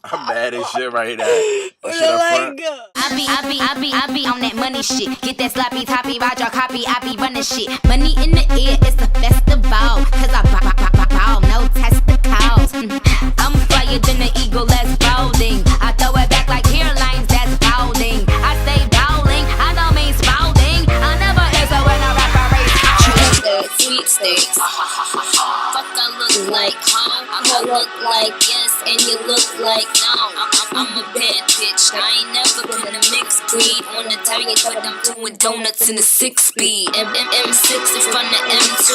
I'm mad as shit right now. That shit up front. I be on that money shit. Get that sloppy toppy, ride your copy, I be running shit. Money in the air, it's a festival. Cause I bow, no testicles. I'm flyer than the eagle that's balding. I throw it back like hairlines that's balding. I say bowling, I don't mean spalding. I never answer when I rap a race. She got that sweet stakes. Fuck, I look like home. I look like yes, and you look like no. I'm a bad bitch. I ain't never been a mixed breed. On the Italian, but I'm doing donuts in the 6-speed. M6 in front of M2.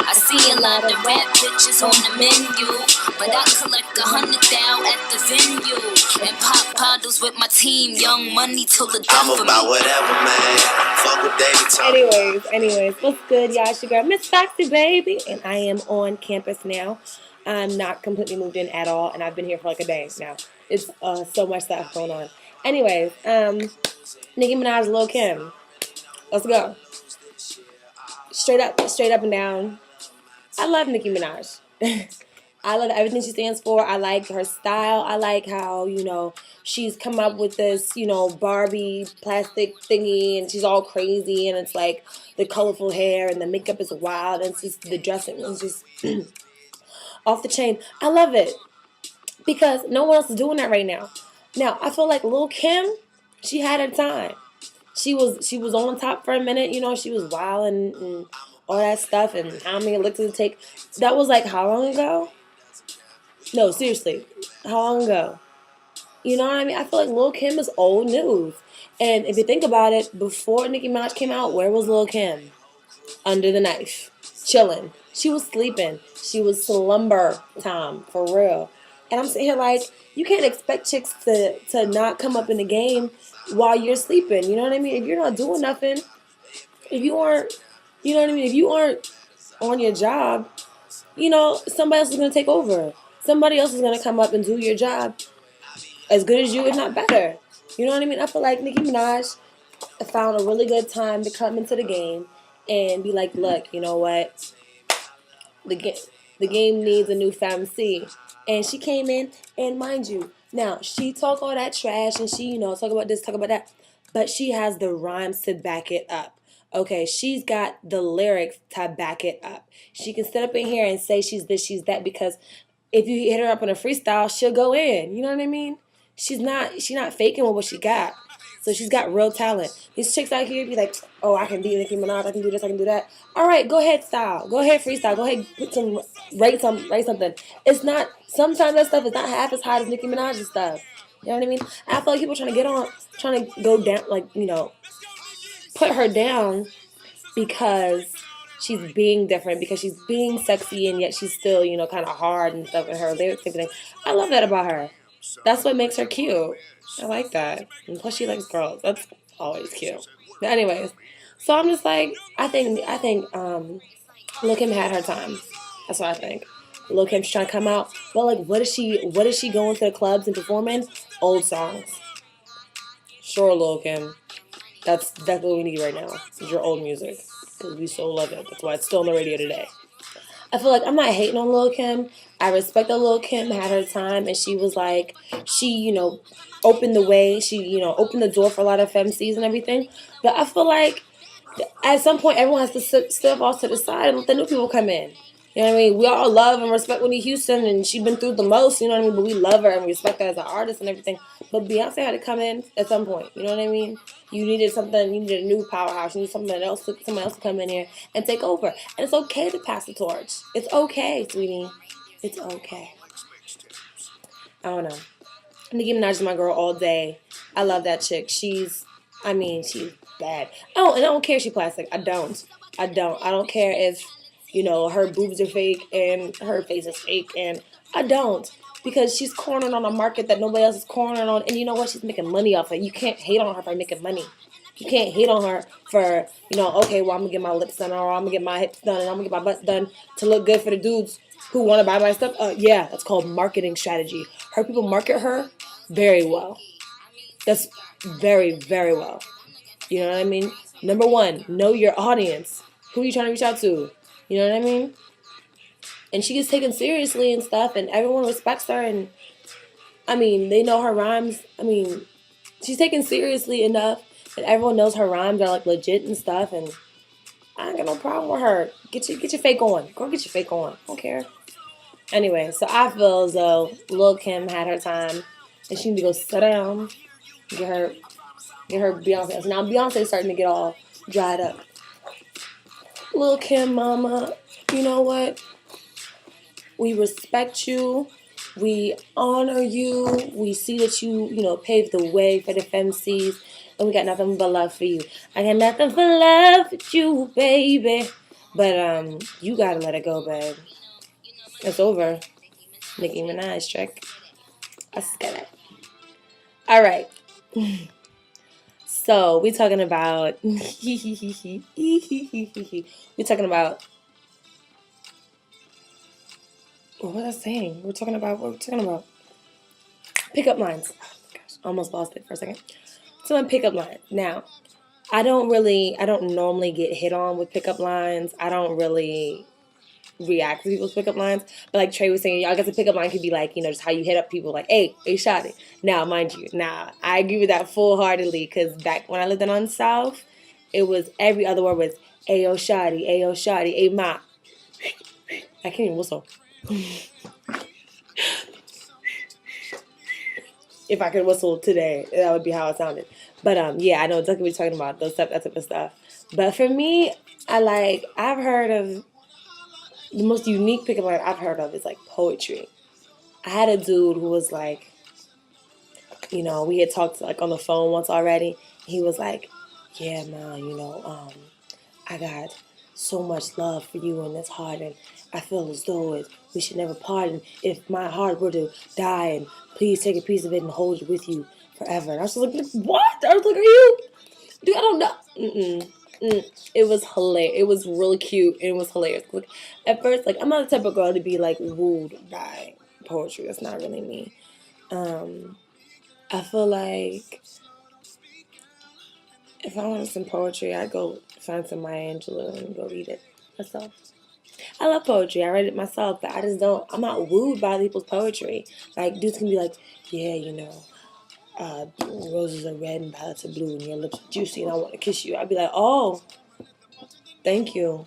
I see a lot of rap bitches on the menu, but I collect 100 down at the venue and pop bottles with my team. Young Money till the death of me. I'm about whatever, man. Fuck with David talk. Anyways, what's good, y'all? It's your girl, Miss Foxy, baby, and I am on campus now. I'm not completely moved in at all, and I've been here for like a day now. It's so much stuff going on. Anyways, Nicki Minaj, Lil Kim. Let's go. Straight up and down. I love Nicki Minaj. I love everything she stands for. I like her style. I like how, she's come up with this, Barbie plastic thingy, and she's all crazy, and it's like the colorful hair, and the makeup is wild, and it's just the dressing is just off the chain. I love it because no one else is doing that right now. Now, I feel like Lil Kim, she had her time. She was on top for a minute, she was wild and all that stuff, and how many licks did it take? That was like how long ago? No, seriously, how long ago? You know what I mean? I feel like Lil Kim is old news. And if you think about it, before Nicki Minaj came out, where was Lil Kim? Under the knife, chilling. She was sleeping. She was slumber time, for real. And I'm sitting here like, you can't expect chicks to not come up in the game while you're sleeping. You know what I mean? If you're not doing nothing, if you aren't, if you aren't on your job, somebody else is going to take over. Somebody else is going to come up and do your job as good as you, if not better. You know what I mean? I feel like Nicki Minaj found a really good time to come into the game and be like, look, you know what? The game needs a new FMC. And she came in, and mind you, now, she talk all that trash, and she, talk about this, talk about that, but she has the rhymes to back it up. Okay, she's got the lyrics to back it up. She can sit up in here and say she's this, she's that, because if you hit her up in a freestyle, she'll go in. You know what I mean? She's not faking with what she got. So she's got real talent. These chicks out here be like, oh, I can be Nicki Minaj, I can do this, I can do that. All right, go ahead, style. Go ahead, freestyle. Go ahead, write something. It's not, sometimes that stuff is not half as hot as Nicki Minaj's stuff. You know what I mean? I feel like people trying to go down, put her down because she's being different, because she's being sexy, and yet she's still, kind of hard and stuff in her lyrics and everything. I love that about her. That's what makes her cute. I like that. And plus she likes girls. That's always cute. But anyways, so I'm just like, I think Lil Kim had her time. That's what I think. Lil Kim's trying to come out. But like, what is she going to the clubs and performing? Old songs. Sure, Lil Kim. That's what we need right now. Is your old music. Because we so love it. That's why it's still on the radio today. I feel like I'm not hating on Lil Kim. I respect that Lil Kim had her time, and she was like, she, opened the way. She, opened the door for a lot of FMCs and everything. But I feel like at some point everyone has to step off to the side and let the new people come in. You know what I mean? We all love and respect Whitney Houston, and she's been through the most, you know what I mean? But we love her and respect her as an artist and everything. But Beyonce had to come in at some point, you know what I mean? You needed a new powerhouse. You need someone else to come in here and take over. And it's okay to pass the torch. It's okay, sweetie. It's okay. I don't know. Nicki Minaj is my girl all day. I love that chick. She's bad. Oh, and I don't care if she's plastic. I don't care if, her boobs are fake and her face is fake. And I don't. Because she's cornered on a market that nobody else is cornered on. And you know what? She's making money off it. You can't hate on her for making money. You can't hate on her for, okay, well, I'm going to get my lips done, or I'm going to get my hips done, and I'm going to get my butt done to look good for the dudes who want to buy my stuff. Yeah, that's called marketing strategy. Her people market her very well. That's very, very well. You know what I mean? Number one, know your audience. Who are you trying to reach out to? You know what I mean? and she gets taken seriously and stuff, and everyone respects her, and I mean, they know her rhymes. I mean, she's taken seriously enough that everyone knows her rhymes are like legit and stuff, and I ain't got no problem with her. Get your fake on. Go get your fake on. I don't care. Anyway, so I feel as though Lil Kim had her time, and she need to go sit down, get her Beyonce. So now Beyonce's starting to get all dried up. Lil Kim, mama, you know what? We respect you. We honor you. We see that you paved the way for the FMCs, and we got nothing but love for you. I got nothing but love for you, baby. But you gotta let it go, babe. It's over. Nicki Minaj trick. I get it. All right. So we talking about we talking about what was I saying? What we're talking about pickup lines. Oh my gosh, almost lost it for a second. So my pickup line. Now, I don't normally get hit on with pickup lines. I don't really react to people's pickup lines. But like Trey was saying, I guess a pickup line could be like, just how you hit up people like, hey, shawty. Now, mind you, I agree with that full-heartedly, because back when I lived on South, it was every other word was, hey, yo, shawty, hey, ma. I can't even whistle. If I could whistle today, that would be how it sounded. But yeah, I know exactly what you're talking about, that type of stuff. But for me, I've heard of the most unique pickup line I've heard of is like poetry. I had a dude who was like, we had talked like on the phone once already. He was like, yeah, man, I got so much love for you in this heart, and I feel as though we should never part. And if my heart were to die, and please take a piece of it and hold it with you forever. And I was like, what? I was like, are you? Dude, I don't know. It was hilarious. It was really cute, and it was hilarious. Like, at first, like, I'm not the type of girl to be like wooed by poetry. That's not really me. I feel like if I wanted some poetry, I'd go find some Maya Angelou and go read it myself. I love poetry. I read it myself, but I'm not wooed by people's poetry. Like, dudes can be like, yeah, roses are red and violets are blue and your lips are juicy and I want to kiss you. I'd be like, oh, thank you.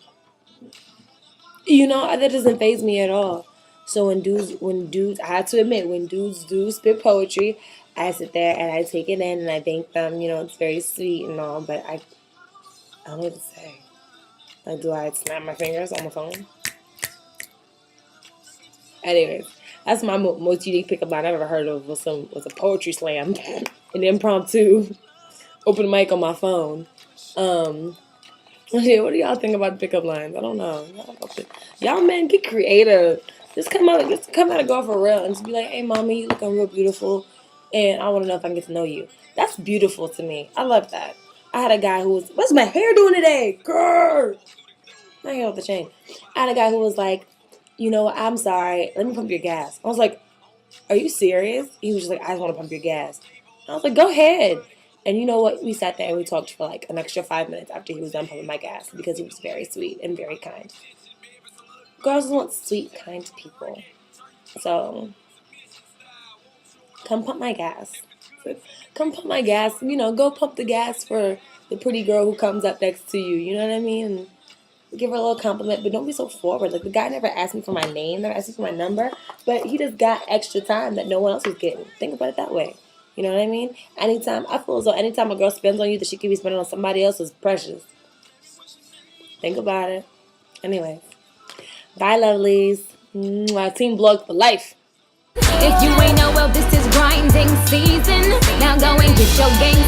That doesn't faze me at all. So when dudes, I have to admit, when dudes do spit poetry, I sit there and I take it in and I thank them. It's very sweet and all, but I don't know what to say. Like, do I snap my fingers on my phone? Anyways, that's my most unique pickup line I've ever heard of was a poetry slam, an impromptu open mic on my phone. Yeah, what do y'all think about pickup lines? I don't know. Y'all men, get creative. Just come out and go for real and just be like, hey, mommy, you looking real beautiful, and I want to know if I can get to know you. That's beautiful to me. I love that. I had a guy who was, what's my hair doing today? Girl! My hair with the chain. I had a guy who was like, I'm sorry, let me pump your gas. I was like, are you serious? He was just like, I just want to pump your gas. I was like, go ahead. And you know what? We sat there and we talked for like an extra 5 minutes after he was done pumping my gas because he was very sweet and very kind. Girls want sweet, kind people. So, come pump my gas. Come pump my gas. Go pump the gas for the pretty girl who comes up next to you. You know what I mean? And give her a little compliment, but don't be so forward. Like, the guy never asked me for my name, never asked me for my number, but he just got extra time that no one else was getting. Think about it that way. You know what I mean? I feel as though anytime a girl spends on you that she could be spending on somebody else is precious. Think about it. Anyway. Bye, lovelies. TeamVLOG for life. If you ain't know, well, this is grinding season. Now go and get your game